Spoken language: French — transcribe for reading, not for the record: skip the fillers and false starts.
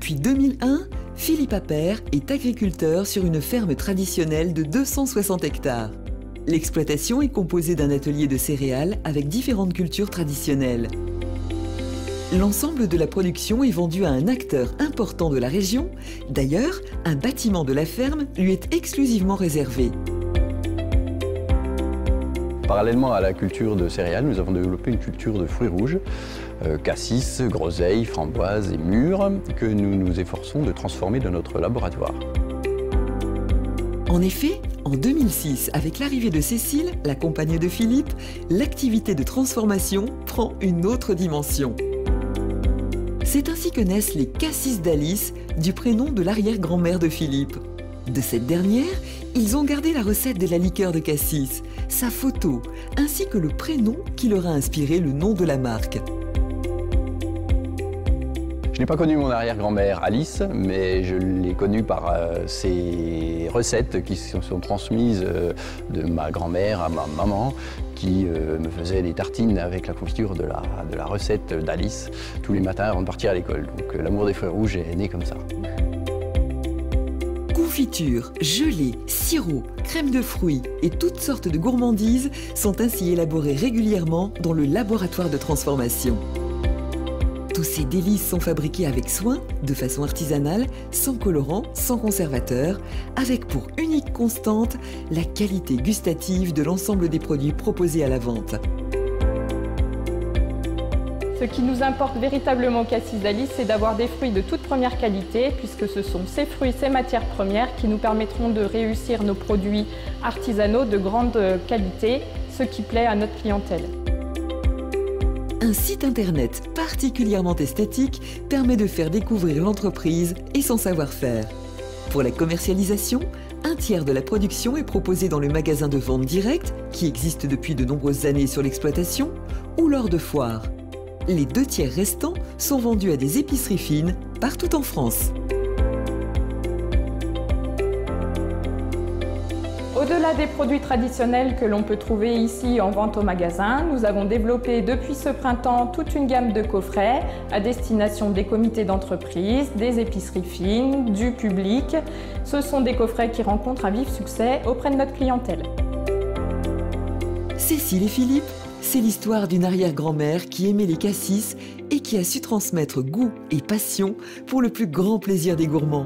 Depuis 2001, Philippe Appert est agriculteur sur une ferme traditionnelle de 260 hectares. L'exploitation est composée d'un atelier de céréales avec différentes cultures traditionnelles. L'ensemble de la production est vendu à un acteur important de la région. D'ailleurs, un bâtiment de la ferme lui est exclusivement réservé. Parallèlement à la culture de céréales, nous avons développé une culture de fruits rouges, cassis, groseilles, framboises et mûres, que nous nous efforçons de transformer dans notre laboratoire. En effet, en 2006, avec l'arrivée de Cécile, la compagne de Philippe, l'activité de transformation prend une autre dimension. C'est ainsi que naissent les cassis d'Alice, du prénom de l'arrière-grand-mère de Philippe. De cette dernière, ils ont gardé la recette de la liqueur de cassis, sa photo, ainsi que le prénom qui leur a inspiré le nom de la marque. Je n'ai pas connu mon arrière-grand-mère Alice, mais je l'ai connue par ses recettes qui se sont transmises de ma grand-mère à ma maman, qui me faisait des tartines avec la confiture de la recette d'Alice tous les matins avant de partir à l'école. Donc l'amour des fruits rouges est né comme ça. Confitures, gelées, sirops, crème de fruits et toutes sortes de gourmandises sont ainsi élaborées régulièrement dans le laboratoire de transformation. Tous ces délices sont fabriqués avec soin, de façon artisanale, sans colorant, sans conservateur, avec pour unique constante la qualité gustative de l'ensemble des produits proposés à la vente. Ce qui nous importe véritablement au cassis d'Alice, c'est d'avoir des fruits de toute première qualité, puisque ce sont ces fruits, ces matières premières qui nous permettront de réussir nos produits artisanaux de grande qualité, ce qui plaît à notre clientèle. Un site internet particulièrement esthétique permet de faire découvrir l'entreprise et son savoir-faire. Pour la commercialisation, un tiers de la production est proposé dans le magasin de vente directe, qui existe depuis de nombreuses années sur l'exploitation, ou lors de foires. Les 2 tiers restants sont vendus à des épiceries fines partout en France. Au-delà des produits traditionnels que l'on peut trouver ici en vente au magasin, nous avons développé depuis ce printemps toute une gamme de coffrets à destination des comités d'entreprise, des épiceries fines, du public. Ce sont des coffrets qui rencontrent un vif succès auprès de notre clientèle. Cécile et Philippe, c'est l'histoire d'une arrière-grand-mère qui aimait les cassis et qui a su transmettre goût et passion pour le plus grand plaisir des gourmands.